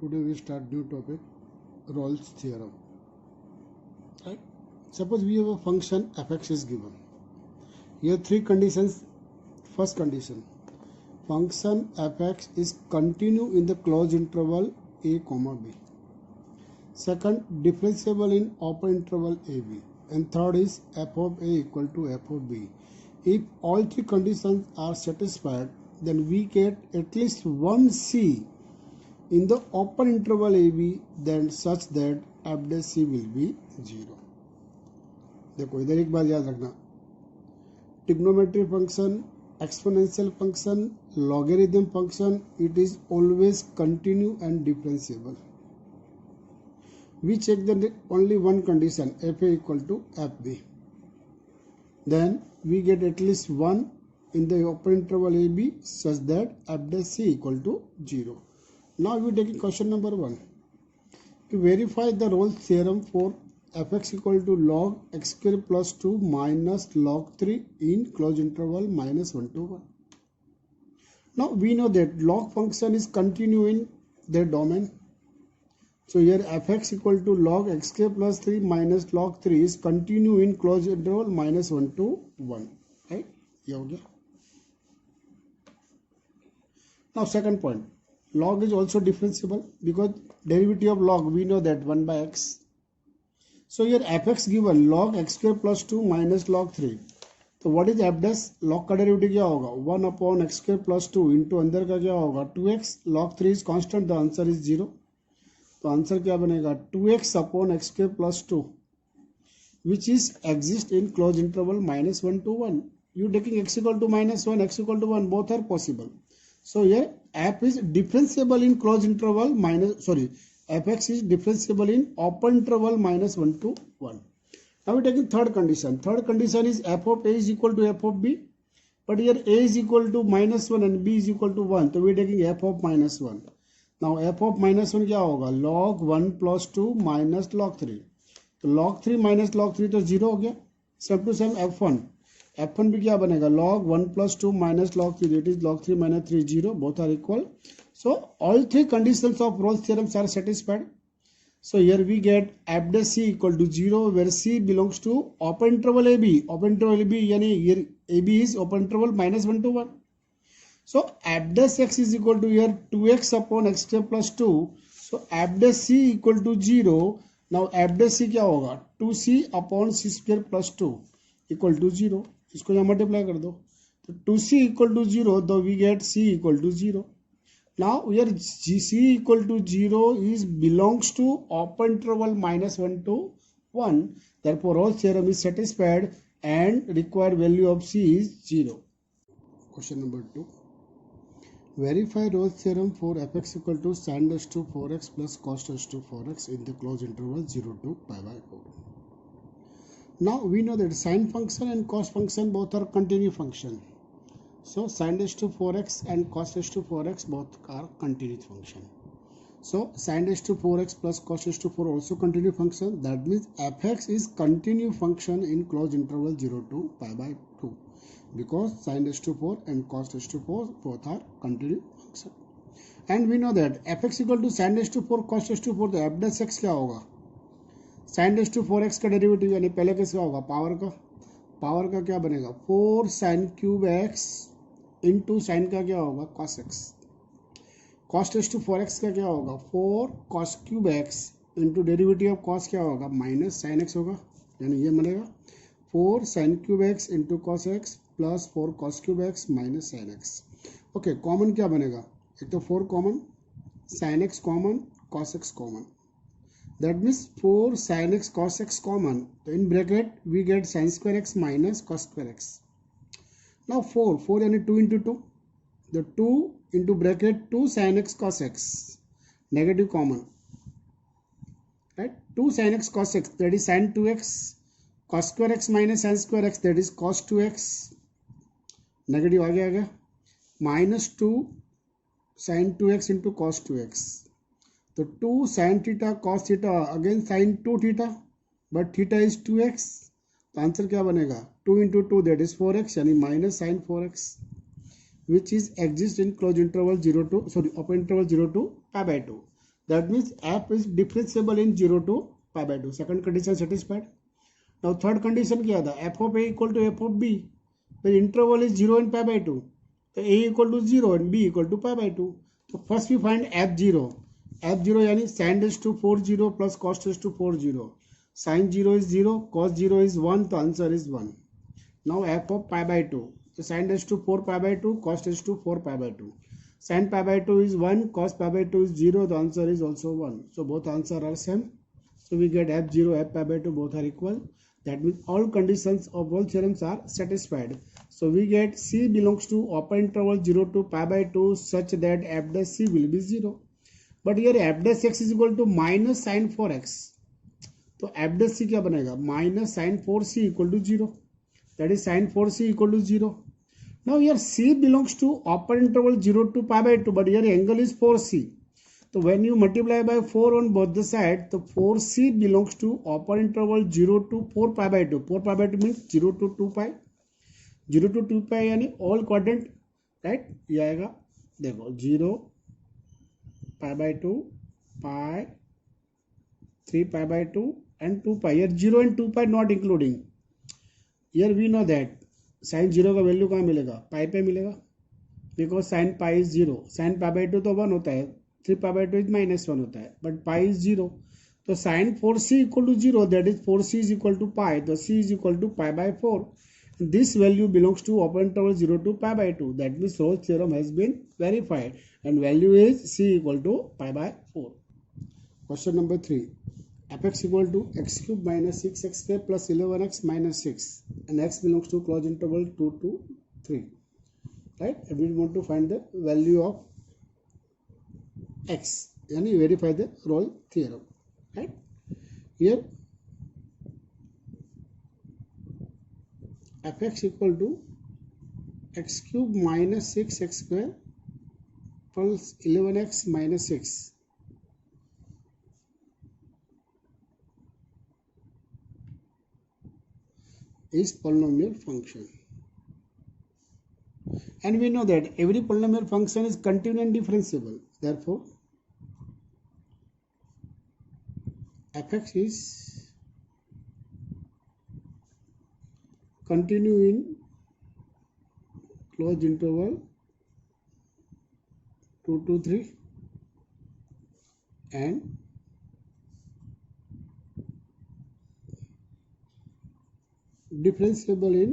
Today we start new topic, Rolle's theorem. Right? Suppose we have a function fx is given. Here three conditions. First condition, function fx is continue in the closed interval a comma b. Second, differentiable in open interval ab. And third is f of a equal to f of b. If all three conditions are satisfied, then we get at least one c in the open interval AB, then such that f dash c will be 0. देखो इधर एक बात याद रखना, trigonometry function, exponential function, logarithm function, it is always continue and differentiable. We check that only one condition, fa equal to fb. Then we get at least one in the open interval AB such that f dash c equal to 0. Now we are taking question number 1. To verify the Rolle's theorem for fx equal to log x square plus 2 minus log 3 in closed interval minus 1 to 1. Now we know that log function is continue in their domain. So here fx equal to log x square plus 3 minus log 3 is continue in closed interval minus 1 to 1. Right? ये हो गया. Now second point. Log is also differentiable because derivative of log we know that 1 by x. So here fx given log x square plus 2 minus log 3. तो what is f dash? Log का derivative क्या होगा? 1 upon x square plus 2 into अंदर का क्या होगा? 2x. Log 3 is constant, the answer is 0. तो answer क्या बनेगा? 2x upon x square plus 2 which is exist in closed interval minus 1 to 1. You taking x equal to minus 1, x equal to 1, both are possible. So here f is differentiable in closed interval fx is differentiable in open interval minus 1 to 1. Now we are taking third condition. Third condition is f of a is equal to f of b. But here a is equal to minus 1 and b is equal to 1. So we are taking f of minus 1. Now f of minus 1 क्या होगा? Log 1 plus 2 minus log 3. तो log 3 minus log 3 तो 0 हो गया. Same to same f1. f1 भी क्या बनेगा? Log 1 plus 2 minus log 3, that is log 3 minus 3 0, both are equal. So all three conditions of Rolle's theorem are satisfied. So here we get f dash c equal to 0 where c belongs to open interval AB. Open interval AB यानी here AB is open interval minus 1 to 1. So f dash x is equal to here 2x upon x square plus 2. So f dash c equal to 0. Now f dash c क्या होगा? 2c upon c square plus 2 equal to 0. इसको यहाँ multiply कर दो तो 2c equal to 0, though we get c equal to 0. Now here c equal to 0 is belongs to open interval minus 1 to 1. Therefore Rolle's theorem is satisfied and required value of c is 0. Question number 2. Verify Rolle's theorem for fx equal to sin dash to 4x plus cos dash to 4x in the closed interval 0 to pi by 4. Now we know that sine function and cos function both are continuous function. So sin dash to 4x and cos dash to 4x both are continuous function. So sin dash to 4x plus cos dash to 4 also continuous function. That means fx is continuous function in closed interval 0 to pi by 2 because sin dash to 4 and cos dash to 4 both are continuous function. And we know that fx equal to sin dash to 4 cos dash to 4 तो f dash x क्या होगा? sin dash to 4x का derivative यानी पहले किसका होगा? Power का क्या बनेगा? 4 sin cube x into sine का क्या होगा? cos x. cos dash to 4x का क्या होगा? 4 cos cube x into derivative of cos क्या होगा? माइनस sin x होगा, यानी ये बनेगा 4 sin cube x into cos x plus 4 cos cube x minus sin x. Okay, common क्या बनेगा? एक तो 4 common, sin x common, cos x common. That means 4 sin x cos x common. In bracket we get sin square x minus cos square x. Now 4 यानी 2 into 2. The 2 into bracket 2 sin x cos x. Negative common. Right? 2 sin x cos x, that is sin 2x. Cos square x minus sin square x, that is cos 2x. Negative आ गया. Minus 2 sin 2x into cos 2x. तो 2 sin theta cos theta again sin 2 theta but theta is 2x. तो answer क्या बनेगा? 2 into 2 that is 4x यानी minus sin 4x which is exist in closed interval 0 to open interval 0 to pi by 2. That means f is differentiable in 0 to pi by 2. Second condition satisfied. Now third condition क्या था, f of a equal to f of b. When interval is 0 and pi by 2, तो a equal to 0 and b equal to pi by 2. So first we find f0. f0 यानी sin raised to 4 0 plus cos raised to 4 0. Sin 0 is 0, cos 0 is 1, तो answer is 1. Now f of pi by 2. So sin raised to 4 pi by 2, cos raised to 4 pi by 2. Sin pi by 2 is 1, cos pi by 2 is 0, the answer is also 1. So both answers are same. So we get f0, f pi by 2 both are equal. That means all conditions of all theorems are satisfied. So we get C belongs to open interval 0 to pi by 2 such that f dash C will be 0. But here f dash x is equal to minus sin 4x. तो f dash C क्या बनेगा, minus sin 4c equal to 0. That is sin 4c equal to 0. Now here C belongs to upper interval 0 to pi by 2, but here angle is 4c. So when you multiply by 4 on both the sides, the 4c belongs to upper interval 0 to 4 pi by 2. 4 pi by 2 means 0 to 2 pi. 0 to 2 pi यानी all quadrant, right? ये आएगा, देखो 0 pi by 2 pi 3 pi by 2 and 2 pi. Here 0 and 2 pi not including. Here we know that sine 0 का value कहाँ मिलेगा, pi पे मिलेगा, because sine pi is 0. Sine pi by 2 तो 1 होता है, 3 पाई बाई 2 इज -1 होता है, बट पाई इज 0. तो sine 4c equal to 0, that is 4c is equal to pi, तो c is equal to pi by 4. This value belongs to open interval 0 to pi by 2. That means Rolle's theorem has been verified and value is c equal to pi by 4. Question number 3. fx equal to x cube minus 6x square plus 11x minus 6 and x belongs to closed interval 2 to 3, right? And we want to find the value of x, and you verify the Rolle theorem, right? Here fx equal to x cube minus 6x square plus 11x minus 6. Is polynomial function, and we know that every polynomial function is continuous and differentiable. Therefore fx is continue in closed interval 2 to 3 and differentiable in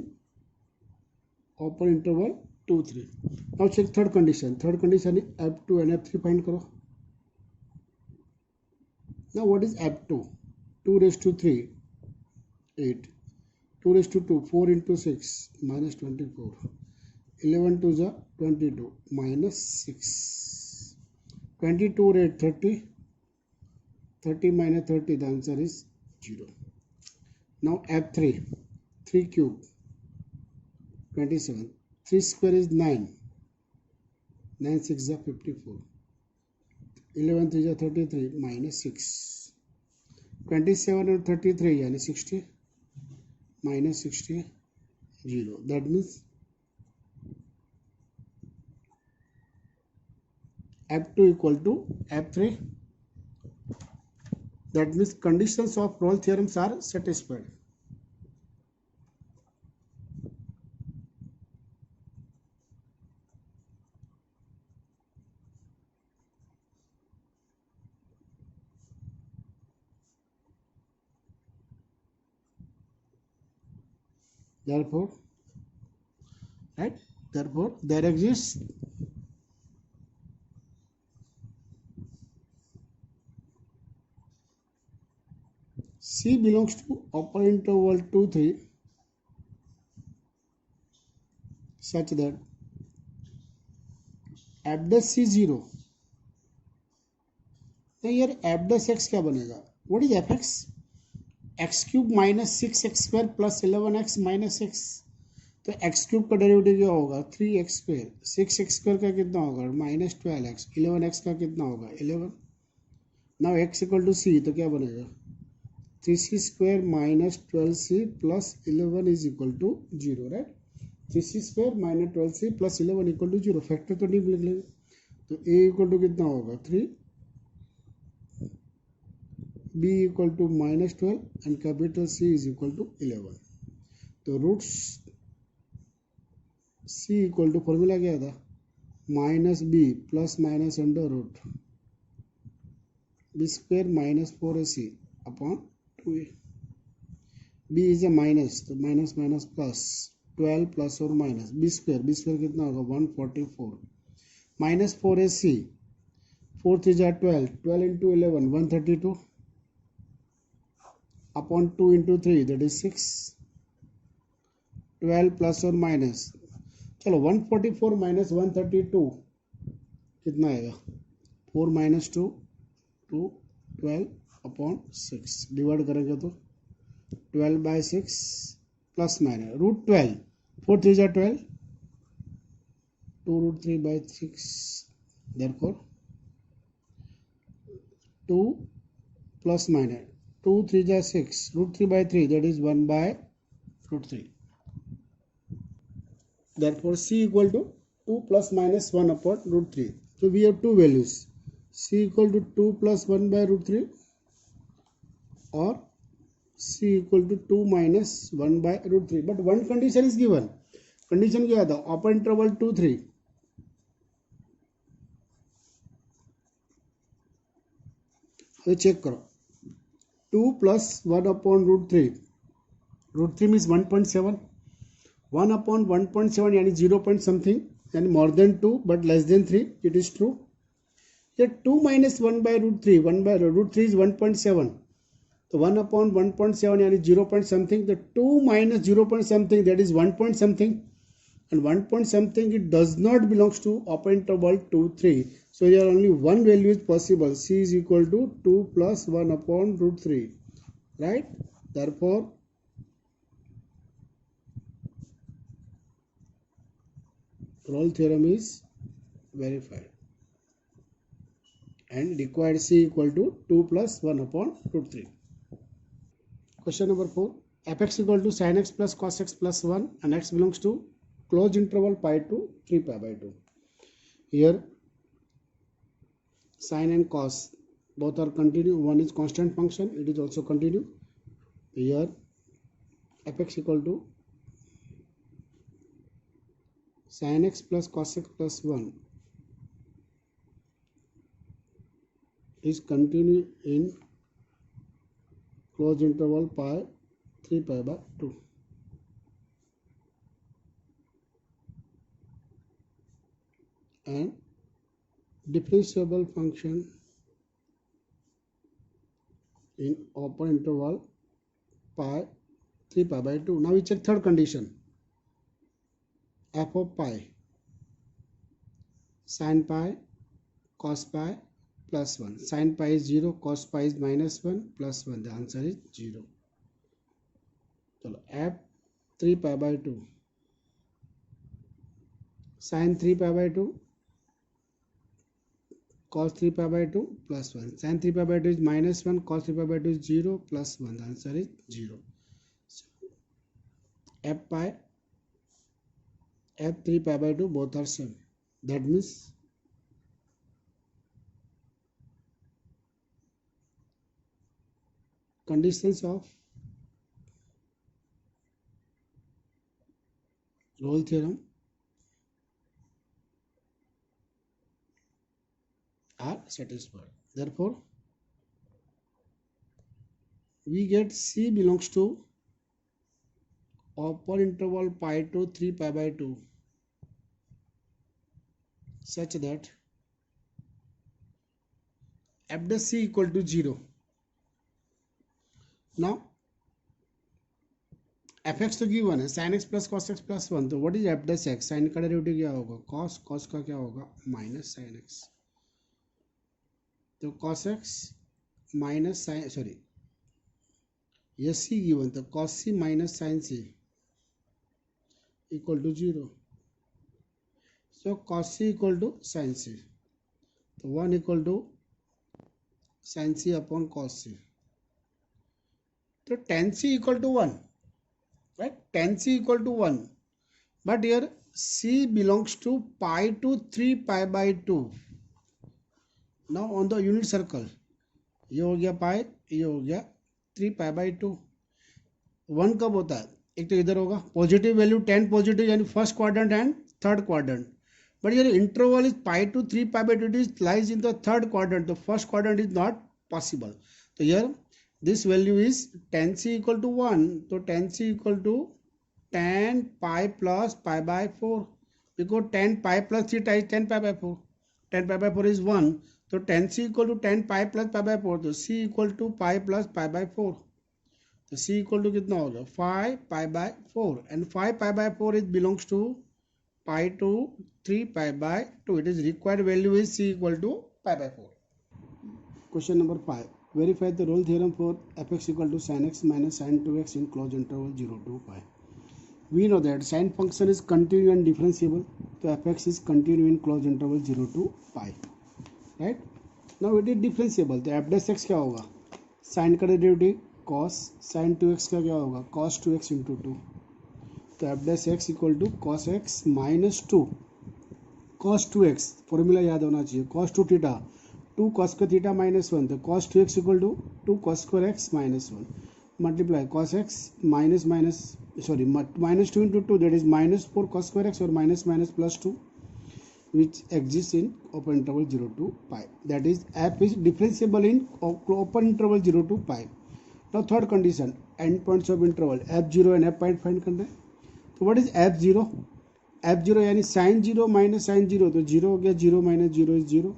open interval 2 3. Now check third condition. Third condition is f2 and f3 find करो. Now what is f2? 2 raised to 3 8, 2 raised to 2 4 into 6 minus 24, 11 to the 22 minus 6, 22 raised 30, 30 minus 30, the answer is 0. Now f3, 3 cube 27, 3 square is 9, 9 6 is 54, 11 3 is 33 minus 6, 27 and 33 यानी 60 minus 60 0. That means f2 equal to f3. That means conditions of Rolle theorems are satisfied. Therefore, right? Therefore, there exists C belongs to upper interval 2 3 such that f dash C 0. तो यार f dash x क्या बनेगा? What is fx? x cube minus 6x square plus 11x minus 6. तो x cube का derivative क्या होगा? 3x square. 6x square का कितना होगा? minus 12x. 11x का कितना होगा? 11. Now x equal to c, तो क्या बनेगा? 3c square minus 12c plus 11 is equal to 0, right? 3c square minus 12c plus 11 equal to 0. Factor तो नहीं लिख लेंगे, तो a equal to कितना होगा? 3 b equal to minus 12 and capital C is equal to 11. तो root C equal to formula क्या था, minus b plus minus under root b square minus 4ac upon 2a. b is a minus, तो minus minus plus 12 plus और minus b square कितना होगा 144 minus 4ac 4 3 जा 12 into 11 132 upon 2 into 3 that is 6 12 plus और minus, चलो 144 minus 132 कितना आएगा 4 minus 2 2 12 upon 6 divide करेंगे तो 12 बाय 6 प्लस माइनस रूट 12 4 3 जा 12 2 root 3 bye 6 therefore 2 plus minus 2 3 जा 6 root 3 by 3 that is 1 by root 3. Therefore C equal to 2 plus minus 1 upon root 3. So we have two values, C equal to 2 plus 1 by root 3 or C equal to 2 minus 1 by root 3. But one condition is given. Condition क्या था, open interval 2 3. तो check करो 2 plus 1 upon root 3. root 3 means 1.7. 1 upon 1.7 यानी 0 point something यानी more than 2 but less than 3. It is true. Here 2 minus 1 by root 3. 1 by root 3 is 1.7. So 1 upon 1.7 यानी 0 point something. The 2 minus 0 point something that is 1 point something. And 1 point something it does not belongs to upper interval 2 3. So here only one value is possible. C is equal to 2 plus 1 upon root 3. Right? Therefore Rolle theorem is verified. And required C equal to 2 plus 1 upon root 3. Question number 4. Fx equal to sin x plus cos x plus 1 and x belongs to closed interval pi to 3 pi by 2. Here sin and cos both are continue. One is constant function, it is also continue. Here fx equal to sin x plus cos x plus 1 is continue in closed interval pi 3 pi by 2. And differentiable function in open interval pi 3 pi by 2. Now we check third condition. F of pi sin pi cos pi plus 1. Sin pi is 0, cos pi is minus 1 plus 1. The answer is 0. So F 3 pi by 2 sin 3 pi by 2 cos 3 pi by 2 plus 1. Sin 3 pi by 2 is minus 1, cos 3 pi by 2 is 0 plus 1. The answer is 0. So, F pi, F 3 pi by 2 both are same. That means conditions of Rolle theorem are satisfied. Therefore, we get C belongs to upper interval pi to 3 pi by 2 such that f dash C equal to 0. Now fx तो given है sin x plus cos x plus 1. तो what is f dash x? sin का derivative क्या होगा cos, cos का क्या होगा minus sin x. तो cos x minus sin, sorry, ये c गिवन, तो cos c minus sin c equal to 0. So cos c equal to sin c. तो 1 equal to sin c upon cos c. तो tan c equal to 1. Right? Tan c equal to 1. But here c belongs to pi to 3 pi by 2. Now on the unit circle, ये हो गया पाई, ये हो गया 3π/2। 1 कब होता है? एक तो इधर होगा पॉजिटिव वैल्यू 10 पॉजिटिव यानी first quadrant and third quadrant, but your interval is pi to 3π/2, it is lies in the third quadrant, the first quadrant is not possible. So here this value is tan c equal to 1, so tan c equal to tan pi plus π/4, because tan pi plus theta is tan π/4, tan π/4 is 1, so tan c equal to tan pi plus π/4, so c equal to pi plus π/4, so c equal to कितना हो गया 5π/4, and 5π/4 is belongs to pi to 3π/2. It is required value is c equal to π/4. Question number 5. Verify the Rolle theorem for fx equal to sin x minus sin 2x in closed interval 0 to pi. We know that sin function is continuous and differentiable. So fx is continuous in closed interval 0 to pi. Right? Now it is differentiable. तो f dash x क्या होगा? sin का derivative cos sin 2x का क्या होगा? cos 2x into 2. तो f dash x equal to cos x minus 2 cos 2x, formula याद होना चाहिए, cos 2 थीटा 2 cos का थीटा -1, तो cos 2x equal to 2 cos square x -1 multiply cos x -2 into 2, that is -4 cos square x, or minus plus 2, which exists in open interval 0 to pi. That is f is differentiable in open interval 0 to pi. Now third condition, end points of interval f0 and f point find करना है. तो what is f0? f0 यानी sin 0 minus sin 0, तो 0 हो गया, 0 minus 0 is 0.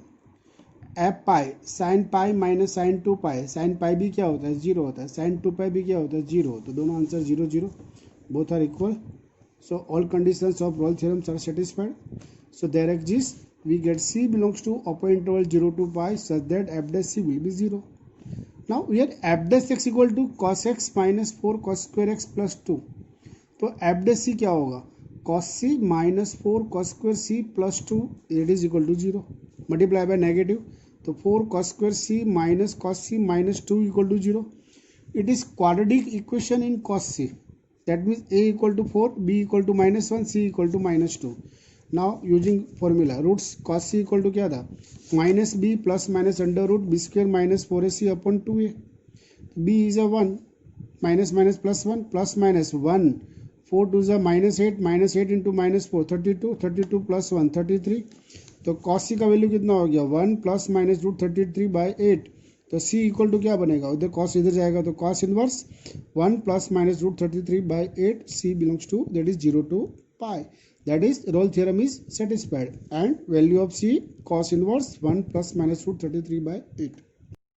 f pi sin pi minus sin 2 pi, sin पाई भी क्या होता है 0 होता है, sin 2 पाई भी क्या होता है 0, तो दोनों answer 0 0, both are equal. So all conditions of Rolle theorems are satisfied. So there exist we get c belongs to upper interval 0 to pi such that f dash c will be 0. Now here f dash x equal to cos x minus 4 cos square x plus 2. तो f dash C क्या होगा? cos c minus 4 cos square c plus 2, it is equal to 0, multiply by negative, तो 4 cos square c minus cos c minus 2 equal to 0. It is quadratic equation in cos c, that means a equal to 4, b equal to -1, c equal to -2. Now using formula roots cos c equal to क्या था? -b plus minus under root b square minus 4ac upon 2a. b is a 1, minus minus plus 1 plus minus 1, 4 2 जा -8 into -4 32, 32 plus 1 33. तो cos c का value कितना हो गया 1 plus minus root 33/8. तो c equal to क्या बनेगा? उधर cos इधर जाएगा तो cos inverse 1 plus minus root 33/8, c belongs to that is 0 to pi. That is Rolle theorem is satisfied, and value of c cos inverse 1 plus minus root 33/8.